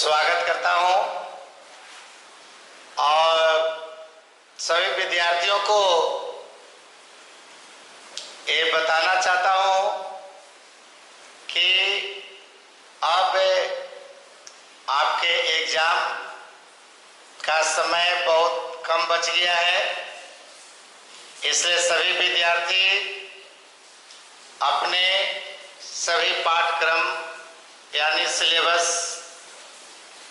स्वागत करता हूं और सभी विद्यार्थियों को ये बताना चाहता हूं कि अब आपके एग्जाम का समय बहुत कम बच गया है, इसलिए सभी विद्यार्थी अपने सभी पाठ्यक्रम यानी सिलेबस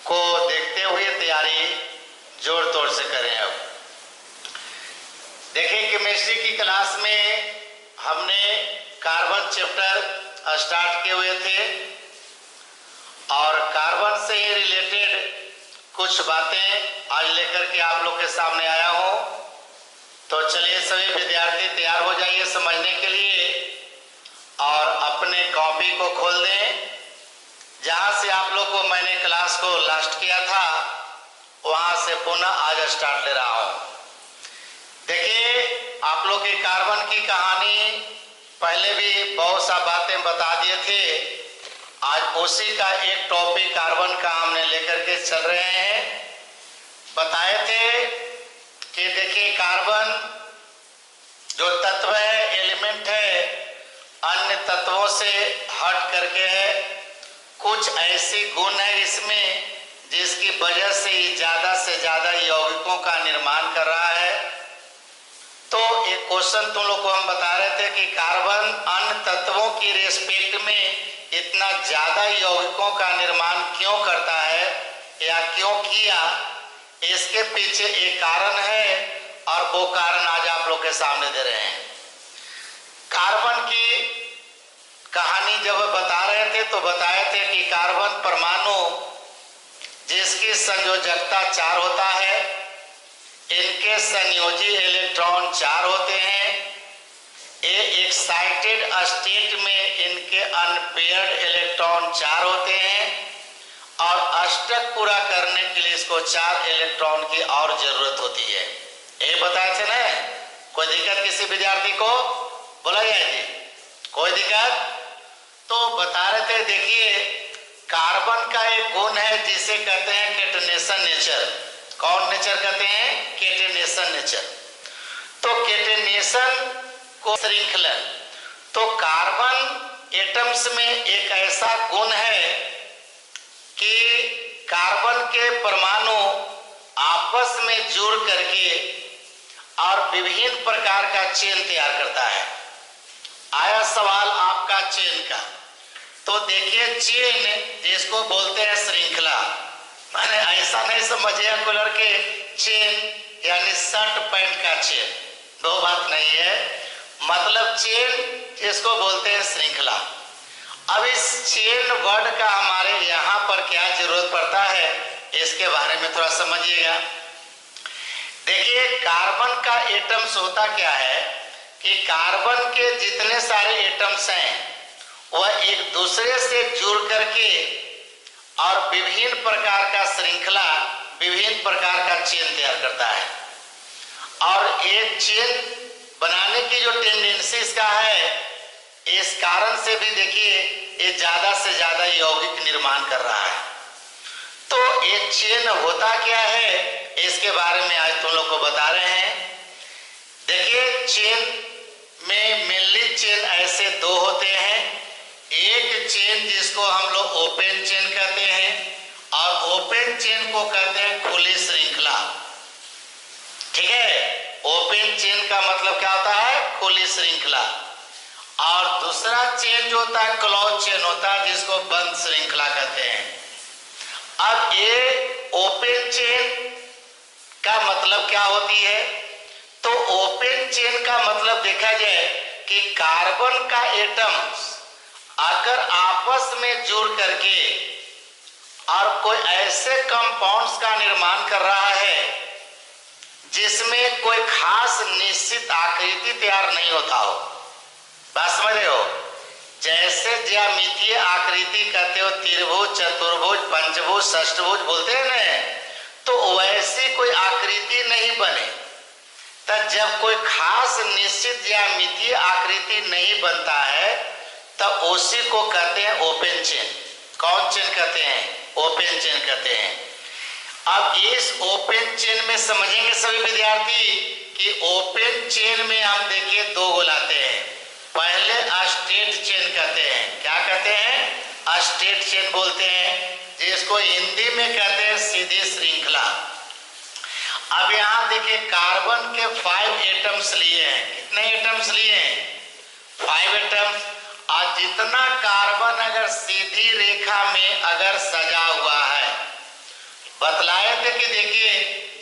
को देखते हुए तैयारी जोर तोड़ से करें। अब देखिए, केमिस्ट्री की क्लास में हमने कार्बन चैप्टर स्टार्ट किए हुए थे और कार्बन से रिलेटेड कुछ बातें आज लेकर के आप लोग के सामने आया हूं। तो चलिए सभी विद्यार्थी तैयार हो जाइए समझने के लिए और अपने कॉपी को खोल दें। जहां से आप लोग को मैंने क्लास को लास्ट किया था वहां से पुनः आज स्टार्ट ले रहा हूं। देखिए, आप लोग की कार्बन की कहानी पहले भी बहुत सा बातें बता दिए थे। आज उसी का एक टॉपिक कार्बन का हमने लेकर के चल रहे हैं। बताए थे कि देखिए, कार्बन जो तत्व है, एलिमेंट है, अन्य तत्वों से हट करके है। कुछ ऐसी गुण है इसमें जिसकी वजह से से ज्यादा यौगिकों का निर्माण कर रहा है। तो एक क्वेश्चन तुम लोग को हम बता रहे थे कि कार्बन अन्य तत्वों की रेस्पेक्ट में इतना ज्यादा यौगिकों का निर्माण क्यों करता है या क्यों किया, इसके पीछे एक कारण है और वो कारण आज आप लोग के सामने दे रहे हैं। कार्बन की कहानी जब बता रहे थे तो बताए थे कि कार्बन परमाणु जिसकी संयोजकता 4 होता है, इनके संयोजी इलेक्ट्रॉन 4 होते हैं। ये एक्साइटेड स्टेट में इनके अनपेयर्ड इलेक्ट्रॉन 4 होते हैं और अष्टक पूरा करने के लिए इसको 4 इलेक्ट्रॉन की और जरूरत होती है। ये बताए थे ना। कोई दिक्कत किसी विद्यार्थी को? बोला जाए जी, कोई दिक्कत? तो बता रहे थे, देखिए कार्बन का एक गुण है जिसे कहते हैं केटनेशन नेचर। कौन नेचर कहते हैं? केटनेशन नेचर। तो केटनेशन को श्रृंखलन, तो कार्बन एटम्स में एक ऐसा गुण है कि कार्बन के परमाणु आपस में जुड़ करके और विभिन्न प्रकार का चेन तैयार करता है। आया सवाल आपका चेन का, तो देखिए चेन जिसको बोलते हैं श्रृंखला, माने ऐसा नहीं समझिए को लड़के चेन यानी शर्ट पैंट का चेन, दो बात नहीं है। मतलब चेन जिसको बोलते हैं श्रृंखला। अब इस चेन वर्ड का हमारे यहाँ पर क्या जरूरत पड़ता है इसके बारे में थोड़ा समझिएगा। देखिए, कार्बन का एटम्स होता क्या है कि कार्बन के जितने सारे एटम्स हैं वह एक दूसरे से जुड़ करके और विभिन्न प्रकार का श्रृंखला, विभिन्न प्रकार का चेन तैयार करता है। और एक चेन बनाने की जो टेंडेंसी इसका है, इस कारण से भी देखिए ये ज्यादा से ज्यादा यौगिक निर्माण कर रहा है। तो एक चेन होता क्या है इसके बारे में आज तुम लोग को बता रहे हैं। देखिए, चेन में मेनली चेन ऐसे 2 होते हैं। एक चेन जिसको हम लोग ओपन चेन कहते हैं और ओपन चेन को कहते हैं खुली श्रृंखला। ठीक है, ओपन चेन का मतलब क्या होता है? खुली श्रृंखला। और दूसरा चेन जो होता है क्लोज चेन होता है जिसको बंद श्रृंखला कहते हैं। अब ये ओपन चेन का मतलब क्या होती है? तो ओपन चेन का मतलब देखा जाए कि कार्बन का एटम्स अगर आपस में जुड़ करके और कोई ऐसे कंपाउंड्स का निर्माण कर रहा है जिसमें कोई खास निश्चित आकृति तैयार नहीं होता हो, बात समझ रहे हो? जैसे ज्यामितीय आकृति कहते हो, त्रिभुज, चतुर्भुज, पंचभुज, षष्ठभुज बोलते हैं ना, तो वैसी कोई आकृति नहीं बने। तब जब कोई खास निश्चित ज्यामितीय आकृति नहीं बनता है तब उसी को कहते हैं ओपन चेन। कौन चेन कहते हैं? ओपन चेन कहते हैं। अब इस ओपन चेन में समझेंगे सभी विद्यार्थी कि ओपन चेन में हम देखिए दो गोल आते हैं। पहले स्ट्रेट चेन कहते हैं। क्या कहते हैं? स्ट्रेट चेन बोलते हैं, जिसको हिंदी में कहते हैं सीधी श्रृंखला। अब यहां देखिए कार्बन के 5 एटम्स लिए हैं। कितने एटम्स लिए हैं? 5 एटम्स। और जितना कार्बन अगर सीधी रेखा में अगर सजा हुआ है, बतलाए थे कि देखिए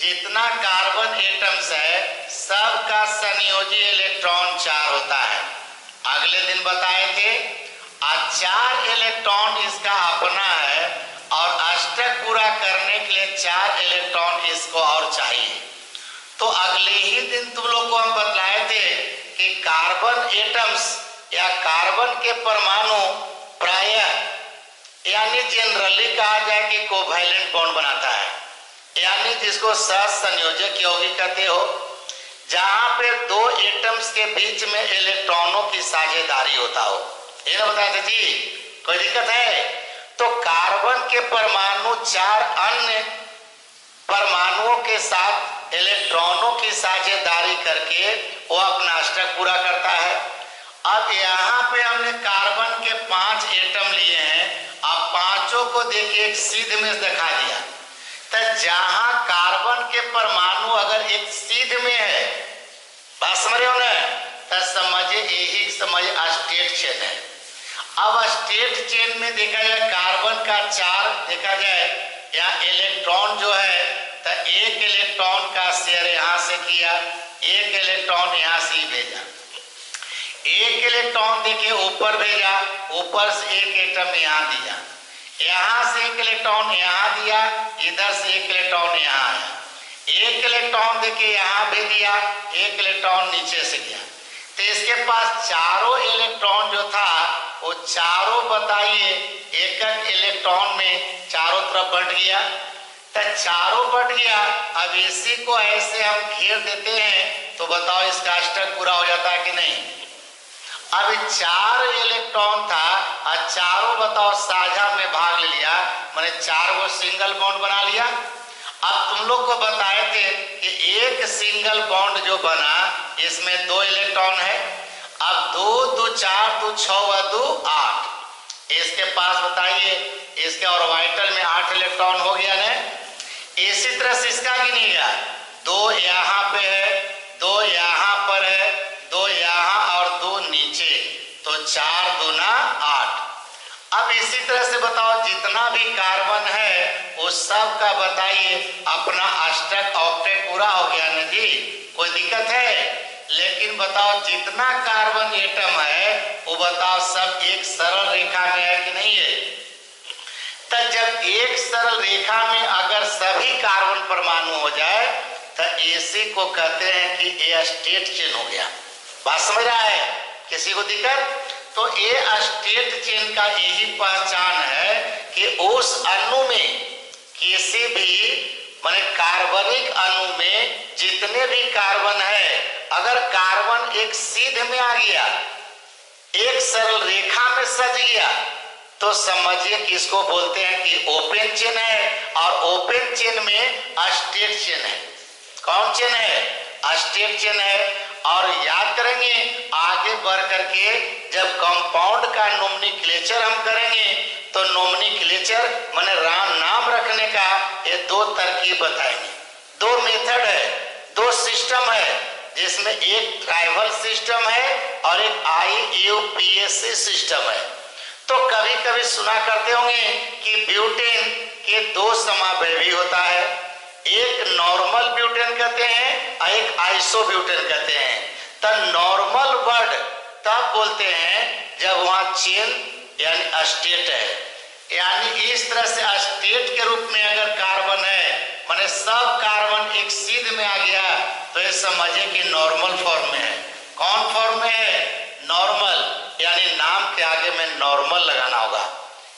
जितना कार्बन एटम्स है सबका संयोजी इलेक्ट्रॉन 4 होता है। अगले दिन बताए थे 4 इलेक्ट्रॉन इसका अपना है और अष्टक पूरा करने के लिए 4 इलेक्ट्रॉन इसको और चाहिए। तो अगले ही दिन तुम लोग को हम बतलाए थे कि कार्बन एटम्स या कार्बन के परमाणु प्रायः यानी जनरली कहा जाए कि कोवैलेंट बॉन्ड बनाता है, यानी जिसको सहसंयोजक यौगिक कहते हो, जहां पे 2 एटम्स के बीच में इलेक्ट्रॉनों की साझेदारी होता हो। ये ना बताए थे जी, कोई दिक्कत है? तो कार्बन के परमाणु 4 अन्य परमाणुओं के साथ इलेक्ट्रॉनों की साझेदारी करके वो अपना अष्टक पूरा करता है। अब यहाँ पे हमने कार्बन के 5 एटम लिए हैं। अब पांचों को देखिए एक सीध में दिखा दिया। तो जहां कार्बन के परमाणु अगर एक सीध में है, बात समझ रहे हो ना, तो समझिए यही समझिए स्ट्रेट चेन है। अब स्ट्रेट चेन में देखा जाए कार्बन का 4 देखा जाए या इलेक्ट्रॉन जो है, तो एक इलेक्ट्रॉन का शेयर यहां से किया, एक इलेक्ट्रॉन यहां से ही भेजा, एक इलेक्ट्रॉन देखिए ऊपर भेजा, ऊपर से एक एटम यहाँ दिया, यहाँ से एक इलेक्ट्रॉन यहाँ दिया, इधर से एक इलेक्ट्रॉन यहाँ आया, एक इलेक्ट्रॉन देखिए यहाँ भी दिया, एक इलेक्ट्रॉन नीचे से गया। तो इसके पास चारों इलेक्ट्रॉन जो था वो चारों बताइए एक एक इलेक्ट्रॉन में चारों तरफ बट गया। तो चारों बट गया। अब इसी को ऐसे हम घेर देते हैं तो बताओ इसका अष्टक पूरा हो जाता है कि नहीं? अब 4 इलेक्ट्रॉन था और चारों बताओ साझा में भाग ले लिया, मैंने 4 को सिंगल बॉन्ड बना लिया। अब तुम लोग को बताए थे कि एक सिंगल बॉन्ड जो बना इसमें 2 इलेक्ट्रॉन है। अब 2 2 4 2 6 व 2 8, इसके पास बताइए इसके ऑर्बिटल में 8 इलेक्ट्रॉन हो गया ना। इसी तरह से इसका गिनिएगा, 2 यहाँ पे है, 2 यहाँ पर है, 2 यहाँ और 2 नीचे, तो 4 दूना 8। अब इसी तरह से बताओ जितना भी कार्बन है उस सब का बताइए अपना अष्टक ऑक्टेट पूरा हो गया ना जी, कोई दिक्कत है? लेकिन बताओ जितना कार्बन एटम है वो बताओ सब एक सरल रेखा में है कि नहीं है? तो जब एक सरल रेखा में अगर सभी कार्बन परमाणु हो जाए तो इसी को कहते हैं कि ये स्ट्रेट चेन हो गया। बात समझ रहा है? किसी को दिक्कत? तो ये स्ट्रेट चेन का यही पहचान है कि उस अणु में किसी भी माने कार्बनिक अणु में जितने भी कार्बन है, अगर कार्बन एक सीध में आ गया, एक सरल रेखा में सज गया, तो समझिए कि इसको बोलते हैं कि ओपन चेन है। और ओपन चेन में स्ट्रेट चेन है। कौन चेन है? स्ट्रेट चेन है। और याद करेंगे आगे बढ़ करके जब कंपाउंड का नोमेनक्लेचर हम करेंगे तो नोमेनक्लेचर माने नाम रखने का ये 2 तरकीब बताएंगे। 2 मेथड है, 2 सिस्टम है, जिसमें एक ट्राइबल सिस्टम है और एक IUPAC सिस्टम है। तो कभी कभी सुना करते होंगे कि ब्यूटेन के 2 समावयवी होता है, एक नॉर्मल ब्यूटेन कहते हैं और एक आइसोब्यूटेन कहते हैं। तो नॉर्मल वर्ड तब बोलते हैं जब वहां चेन यानी स्ट्रेट है, यानी इस तरह से स्ट्रेट के रूप में अगर कार्बन है माने सब कार्बन एक सीध में आ गया तो ये समझिए कि नॉर्मल फॉर्म में है। कौन फॉर्म में है? नॉर्मल, यानी नाम के आगे में नॉर्मल लगाना होगा,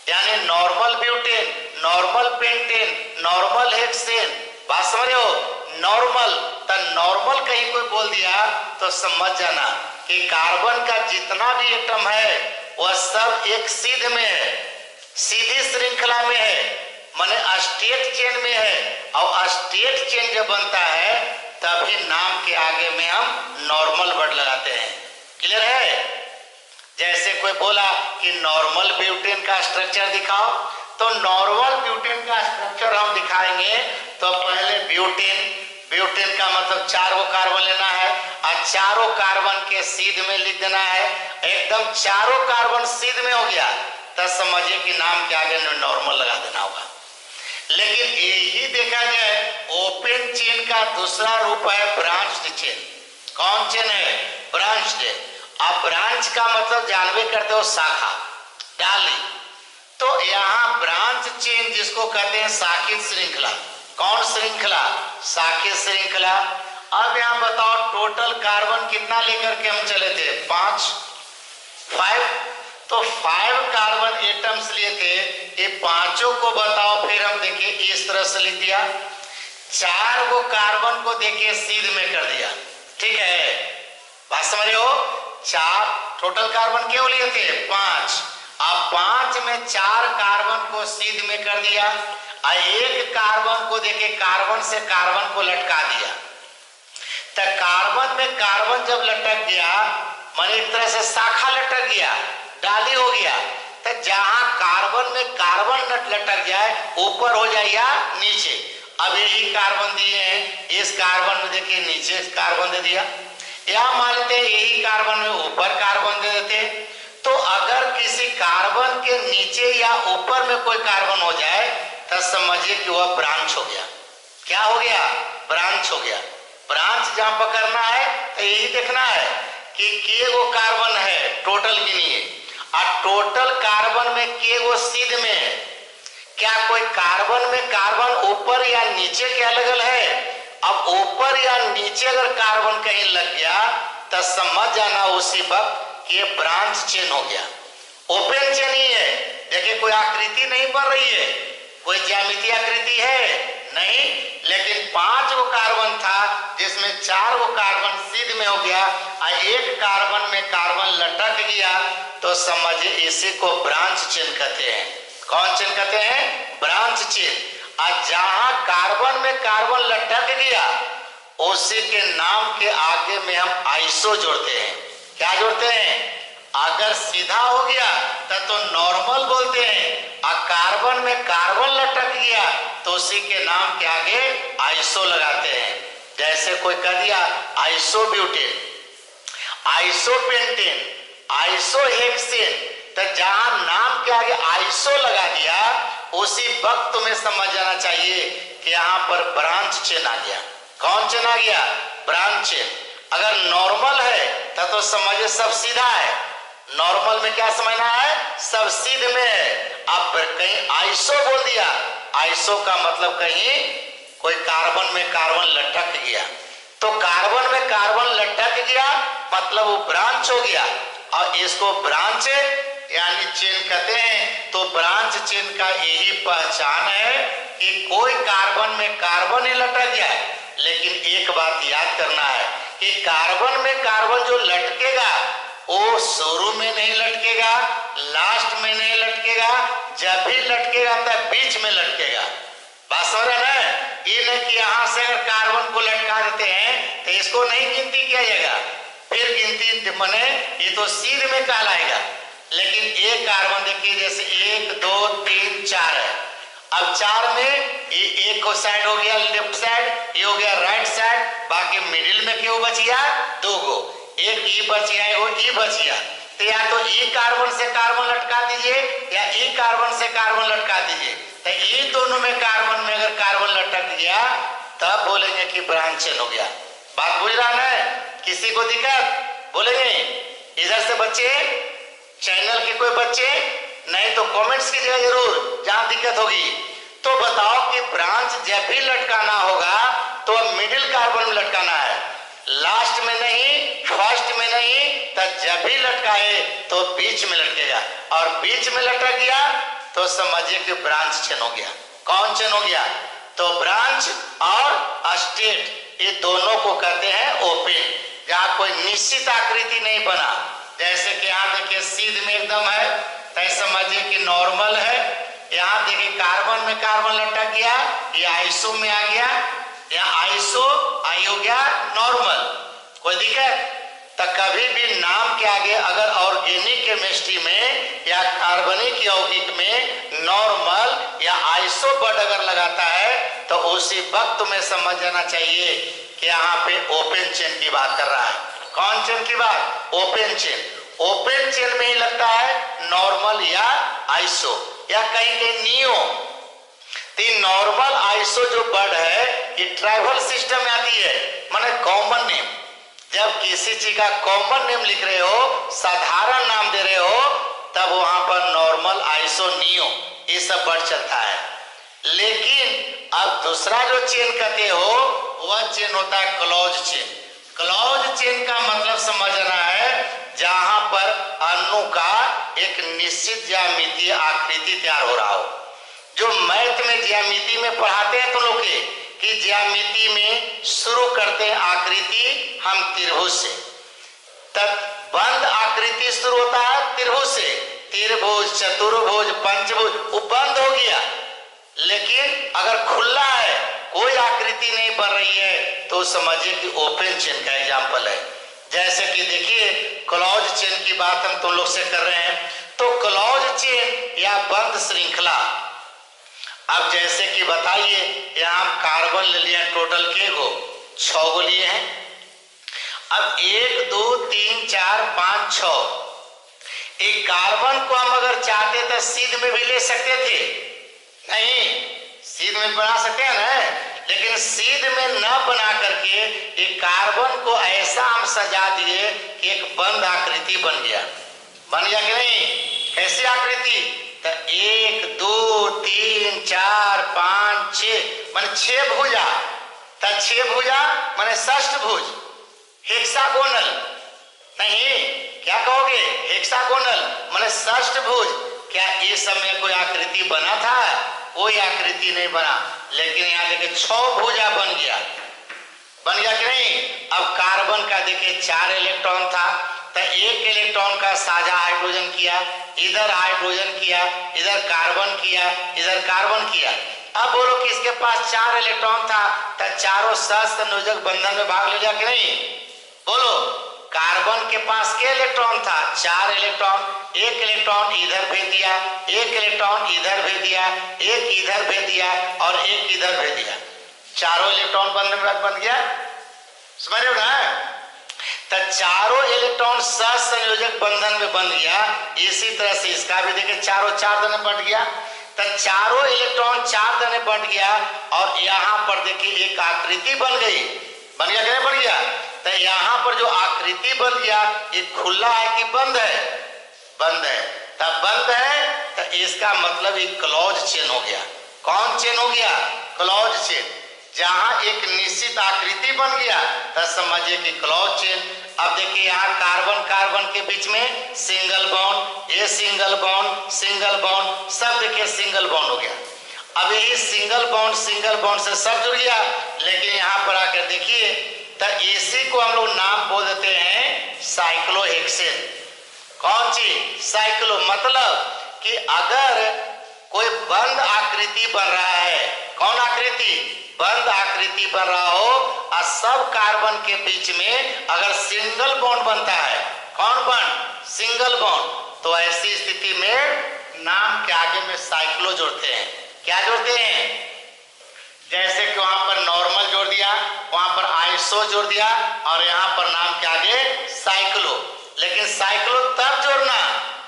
यानी normal butane, normal pentane, normal hexane. बात समझ रहे हो? नॉर्मल, तो नॉर्मल कहीं कोई बोल दिया तो समझ जाना कि कार्बन का जितना भी एटम है वह सब एक सीध में है, सीधी श्रृंखला में है, माने स्टेट चेन में है, और स्टेट चेन जब बनता है तभी नाम के आगे में हम नॉर्मल वर्ड लगाते हैं। क्लियर है? जैसे कोई बोला कि नॉर्मल ब्यूटेन का स्ट्रक्चर दिखाओ, तो नॉर्मल ब्यूटेन का स्ट्रक्चर हम दिखाएंगे तो पहले ब्यूटेन का मतलब 4 गो कार्बन लेना है और चारों कार्बन के सीध में लिख देना है। एकदम चारों कार्बन सीध में हो गया तब समझिए कि नाम के आगे नॉर्मल लगा देना होगा। लेकिन यही देखा जाए ओपन चेन का दूसरा रूप है ब्रांच्ड चेन। कौन चेन है? ब्रांच्ड। अब ब्रांच का मतलब जानवे करते हो शाखा, डाली। तो यहाँ ब्रांच चेन जिसको कहते हैं शाखित श्रृंखला। कौन श्रृंखला? शाखित श्रृंखला। अब यहाँ बताओ टोटल कार्बन कितना लेकर के हम चले थे? 5 तो 5 कार्बन एटम्स लिए थे। ये पांचों को बताओ, फिर हम देखिए इस तरह से लिख दिया। 4 गो कार्बन को देखिए सीध में कर दिया। ठीक है, बात समझ रहे हो? 4 टोटल कार्बन क्यों लिए थे? 5। अब 5 में 4 कार्बन को सीध में कर दिया और 1 कार्बन को देखे कार्बन से कार्बन को लटका दिया। तो कार्बन में कार्बन जब लटक गया माने एक तरह से शाखा लटक गया, डाली हो गया। तो जहां कार्बन में कार्बन लटक जाए ऊपर हो जाए या नीचे। अब यही कार्बन दिए हैं, इस कार्बन में देखिए नीचे कार्बन दे दिया, या मान लेते हैं यही कार्बन में ऊपर कार्बन दे देते। तो अगर किसी कार्बन के नीचे या ऊपर में कोई कार्बन हो जाए तो समझिए कि वह ब्रांच हो गया। क्या हो गया? ब्रांच हो गया। ब्रांच जहां पकड़ना है तो यही देखना है कि के गो कार्बन है, टोटल गिनिए, और टोटल कार्बन में के गो सीध में है। क्या कोई कार्बन में कार्बन ऊपर या नीचे के अलग है? अब ऊपर या नीचे अगर कार्बन कहीं लग गया तो समझ जाना उसी वक्त ये ब्रांच चेन हो गया। ओपन चेन ही है। देखिए कोई आकृति नहीं बन रही है, कोई ज्यामितीय आकृति है नहीं, लेकिन 5 गो कार्बन था जिसमें 4 गो कार्बन सीध में हो गया और 1 कार्बन में कार्बन लटक गया, तो समझिए इसी को ब्रांच चेन कहते हैं। कौन चेन कहते हैं? Branch chain. और जहां कार्बन में कार्बन लटक गया उसी के नाम के आगे में हम आइसो जोड़ते हैं। क्या जोड़ते हैं? अगर सीधा हो गया तब तो नॉर्मल बोलते हैं, और कार्बन में कार्बन लटक गया तो उसी के नाम के आगे आइसो लगाते हैं। जैसे कोई कह दिया आइसोब्यूटेन, आइसोपेंटेन, आइसोहेक्सेन, तो जहां नाम के आगे आइसो लगा दिया उसी वक्त तुम्हें समझ जाना चाहिए कि यहाँ पर ब्रांच चेन आ गया। कौन चेन आ गया? Branch chain. अगर नॉर्मल है तब तो समझिए सब सीधा है। नॉर्मल में क्या समझना है? सब सीध में है। अब कहीं आइसो बोल दिया, आइसो का मतलब कहीं कोई कार्बन में कार्बन लटक गया, तो कार्बन में कार्बन लटक गया मतलब वो ब्रांच हो गया, और इसको ब्रांच यानी चेन कहते हैं। तो ब्रांच चेन का यही पहचान है कि कोई कार्बन में कार्बन ही लटक जाए। लेकिन एक बात याद करना है कि कार्बन में कार्बन जो लटकेगा वो शुरू में नहीं लटकेगा, लास्ट में नहीं लटकेगा, जब भी लटकेगा तब बीच में लटकेगा। बात समझ रहे हैं? ये नहीं कि यहां से अगर कार्बन को लटका देते हैं तो इसको नहीं गिनती किया जाएगा, फिर गिनती बने ये तो सीध में कहलाएगा। लेकिन एक कार्बन देखिए जैसे 1 2 3 4 है। अब 4 में ये एक को साइड हो गया लेफ्ट साइड, ये हो गया राइट साइड, बाकी मिडिल में क्यों बच गया? 2 गो, एक ई बच गया, वो ई बच गया। तो या तो ई कार्बन से कार्बन लटका दीजिए या ई कार्बन से कार्बन लटका दीजिए। तो ये दोनों में कार्बन में अगर कार्बन लटक गया तब बोलेंगे कि ब्रांच चेन हो गया। बात बुझ रहा है? किसी को दिक्कत? बोलेंगे इधर से बच्चे, चैनल के कोई बच्चे नहीं तो कमेंट्स कीजिएगा जरूर जहां दिक्कत होगी। तो बताओ कि ब्रांच जब भी लटकाना होगा तो मिडिल कार्बन में लटकाना है, लास्ट में नहीं, फर्स्ट में नहीं, तो जब भी लटकाए तो बीच में लटकेगा, और बीच में लटक गया तो समझिए कि ब्रांच चेन हो गया। कौन चेन हो गया? तो ब्रांच और स्टेट ये दोनों को कहते हैं ओपन, जहां कोई निश्चित आकृति नहीं बना। जैसे कि यहाँ देखिए सीध में एकदम है तो समझिए कि नॉर्मल है, यहाँ देखिए कार्बन में कार्बन लटक गया, ये आइसो में आ गया, यहाँ आइसो आई हो गया नॉर्मल। कोई दिक्कत? तो कभी भी नाम के आगे अगर ऑर्गेनिक केमिस्ट्री में या कार्बनिक यौगिक में नॉर्मल या आइसो वर्ड अगर लगाता है तो उसी वक्त तुम्हें समझ जाना चाहिए कि यहाँ पे ओपन चेन की बात कर रहा है। कौन चेन की बात? Open chain. ओपन चेन में ही लगता है नॉर्मल या आइसो या कहीं कहीं नियो। तो नॉर्मल आइसो जो वर्ड है ये ट्राइबल सिस्टम में आती है, माने कॉमन नेम। जब किसी चीज का कॉमन नेम लिख रहे हो, साधारण नाम दे रहे हो, तब वहां पर नॉर्मल आइसो नियो ये सब वर्ड चलता है। लेकिन अब दूसरा जो चेन कहते हो वह चेन होता है क्लोज चेन। क्लोज चेन का मतलब समझना है जहां पर अणु का एक निश्चित ज्यामितीय आकृति तैयार हो रहा हो। जो मैथ में ज्यामिति में पढ़ाते हैं तुम लोग के कि ज्यामिति में शुरू करते हैं आकृति हम त्रिभुज से, तब बंद आकृति शुरू होता है त्रिभुज से, त्रिभुज चतुर्भुज पंचभुज वो बंद हो गया। लेकिन अगर खुला है कोई आकृति नहीं बन रही है तो समझिए कि ओपन चेन का एग्जाम्पल है। जैसे कि देखिए क्लोज चेन की बात हम तुम लोग से कर रहे हैं, तो क्लोज चेन या बंद श्रृंखला। अब जैसे कि बताइए यहाँ कार्बन ले लिया टोटल के गो 6 गो लिए हैं। अब 1 2 3 4 5 6 एक कार्बन को हम अगर चाहते तो सीध में भी ले सकते थे, नहीं सीध में बना सकते हैं ना, लेकिन सीध में न बना करके एक कार्बन को ऐसा हम सजा दिए कि एक बंद आकृति बन गया। बन गया कि नहीं? कैसी आकृति? तो 1 2 3 4 5 6 माने 6 भुजा। तो 6 भुजा माने षष्ठभुज, हेक्सागोनल। नहीं क्या कहोगे? हेक्सागोनल माने षष्ठभुज। क्या इस समय कोई आकृति बना था? कोई आकृति नहीं बना, लेकिन यहाँ देखिए 6 भुजा बन गया। बन गया कि नहीं? अब कार्बन का देखिए 4 इलेक्ट्रॉन था, तो 1 इलेक्ट्रॉन का साझा हाइड्रोजन किया, इधर हाइड्रोजन किया, इधर कार्बन किया, इधर कार्बन किया। अब बोलो कि इसके पास 4 इलेक्ट्रॉन था तो चारों सहसंयोजक बंधन में भाग ले लिया कि नहीं? बोलो कार्बन के पास के इलेक्ट्रॉन था? 4 इलेक्ट्रॉन। 1 इलेक्ट्रॉन इधर भेज दिया, 1 इलेक्ट्रॉन इधर भेज दिया, 1 इधर भेज दिया और 1 इधर भेज दिया। चारों इलेक्ट्रॉन बंधन में बन गया। समझ रहे हो ना? तो चारों इलेक्ट्रॉन सहसंयोजक बंधन में बन गया। इसी तरह से इसका भी देखिए चारों 4 दाने बंट गया। तो चारों इलेक्ट्रॉन 4 दाने बंट गया और यहाँ पर देखिए एक आकृति बन गई। बन गया क्या? बन गया। तो यहाँ पर जो आकृति बन गया ये खुला है कि बंद है? बंद है। तब बंद है तो इसका मतलब ये क्लोज चेन हो गया। कौन चेन हो गया? Close chain. जहां एक निश्चित आकृति बन गया तो समझिए कि क्लोज चेन। अब देखिए यहाँ कार्बन कार्बन के बीच में सिंगल बॉन्ड, ये सिंगल बॉन्ड सब देखिए सिंगल बॉन्ड हो गया। अब यही सिंगल बॉन्ड से सब जुड़ गया। लेकिन यहाँ पर आकर देखिए तो इसी को हम लोग नाम बोल देते हैं साइक्लोहेक्सेन। कौन चीज? साइक्लो। मतलब कि अगर कोई बंद आकृति बन रहा है, कौन आकृति? बंद आकृति बन रहा हो और सब कार्बन के बीच में अगर सिंगल बॉन्ड बनता है, कौन बॉन्ड? Single bond. तो ऐसी स्थिति में नाम के आगे में साइक्लो जोड़ते हैं। क्या जोड़ते हैं? जैसे कि वहां पर नॉर्मल जोड़ दिया, वहां पर आइसो जोड़ दिया और यहाँ पर नाम के आगे साइक्लो। लेकिन साइक्लो तब जोड़ना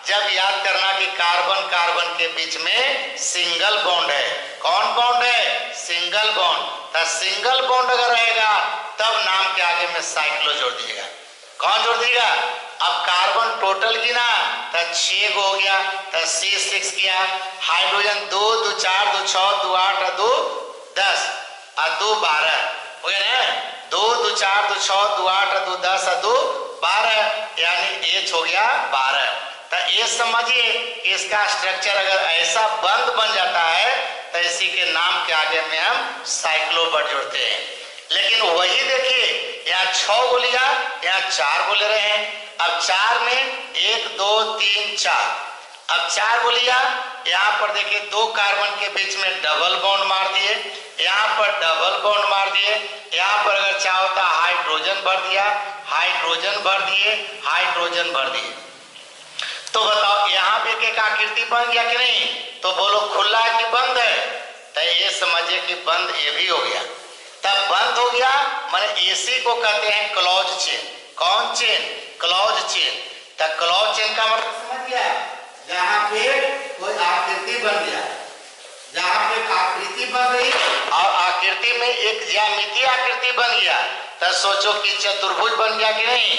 जब याद करना कि कार्बन कार्बन के बीच में सिंगल बॉन्ड है। कौन बॉन्ड है? Single bond. तो सिंगल बॉन्ड अगर रहेगा तब नाम के आगे में साइक्लो जोड़ दीजिएगा। कौन जोड़ दीजिएगा? अब कार्बन टोटल गिना तो 6 हो गया, तो C6 किया। हाइड्रोजन 2 2 4 2 6 2 8 2 10 और 2 12 हो गया ना? 2 2 4 2 6 2 8 2 10 और 2 12 यानी H हो गया 12। तो ये समझिए इसका स्ट्रक्चर अगर ऐसा बंद बन जाता है तो इसी के नाम के आगे में हम साइक्लो वर्ड जोड़ते हैं। लेकिन वही देखिए यहाँ 6 को लिया, यहाँ 4 को ले रहे हैं। अब 4 में 1 2 3 4 अब 4 बोलिया, यहाँ पर देखिए 2 कार्बन के बीच में डबल बॉन्ड मार दिए, यहाँ पर डबल बॉन्ड मार दिए, यहाँ पर अगर चाहो तो हाइड्रोजन भर दिया, हाइड्रोजन भर दिए, हाइड्रोजन भर दिए। तो बताओ यहाँ भी एक आकृति बन गया कि नहीं? तो बोलो खुला है कि बंद है? तो ये समझिए कि बंद ये भी हो गया। तब बंद हो गया माने इसी को कहते हैं क्लोज चेन। कौन चेन? Close chain. तो क्लोज चेन का मतलब समझ गया? जहां पे कोई आकृति बन गया, जहां पे आकृति बन गई और आकृति में एक ज्यामितीय आकृति बन गया, तो सोचो कि चतुर्भुज बन गया कि नहीं?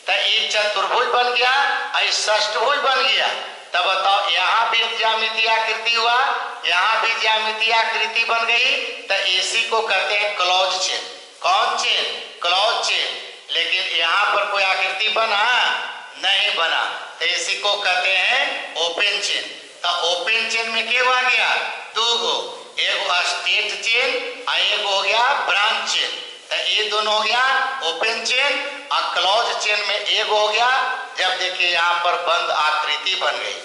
तो ये चतुर्भुज बन गया और षष्ठभुज बन गया। तब बताओ यहाँ भी ज्यामितीय आकृति हुआ, यहाँ भी ज्यामितीय आकृति बन गई, तो इसी को कहते हैं क्लोज चेन। कौन चेन? Close chain. लेकिन यहाँ पर कोई आकृति बना नहीं बना, तो इसी को कहते हैं ओपन चेन। तो ओपन चेन में क्या आ गया? 2 गो, एक स्टेट चेन और एक हो गया ब्रांच चेन। तो ये दोनों हो गया ओपन चेन और क्लोज चेन में एक हो गया जब देखिए यहाँ पर बंद आकृति बन गई।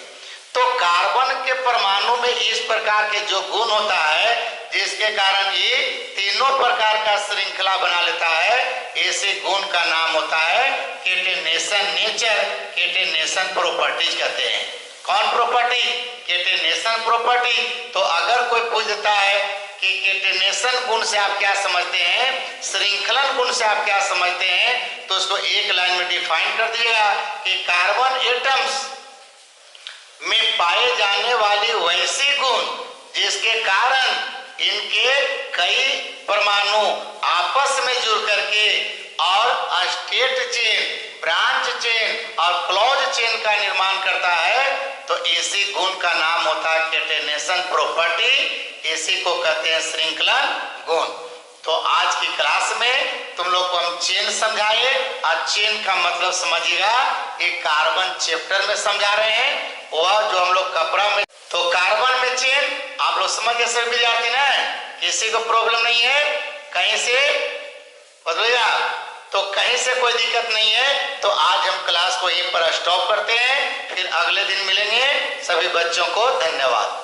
तो कार्बन के परमाणु में इस प्रकार के जो गुण होता है जिसके कारण ये तीनों प्रकार का श्रृंखला बना लेता है, ऐसे गुण का नाम होता है केटेनेशन नेचर, केटेनेशन प्रॉपर्टीज कहते हैं। कौन प्रॉपर्टी? Catenation property. तो अगर कोई पूछता है कि केटेनेशन गुण से आप क्या समझते हैं, श्रृंखलन गुण से आप क्या समझते हैं, तो उसको एक लाइन में डिफाइन कर दिएगा कि कार्बन एटम्स में पाए जाने वाली वैसी गुण जिसके कारण इनके कई परमाणु आपस में जुड़ करके और स्टेट चेन, ब्रांच चेन और क्लोज चेन का निर्माण करता है, तो इसी गुण का नाम होता है केटेनेशन प्रॉपर्टी। इसी को कहते हैं श्रृंखलन गुण। तो आज की क्लास में तुम लोग को हम चेन समझाए और चेन का मतलब समझिएगा कि कार्बन चैप्टर में समझा रहे हैं, वह जो हम लोग कपड़ा में। तो कार्बन में चेन आप लोग समझ गए सभी विद्यार्थी ना? किसी को प्रॉब्लम नहीं है कहीं से? बदलिएगा तो कहीं से कोई दिक्कत नहीं है। तो आज हम क्लास को यहीं पर स्टॉप करते हैं, फिर अगले दिन मिलेंगे। सभी बच्चों को धन्यवाद।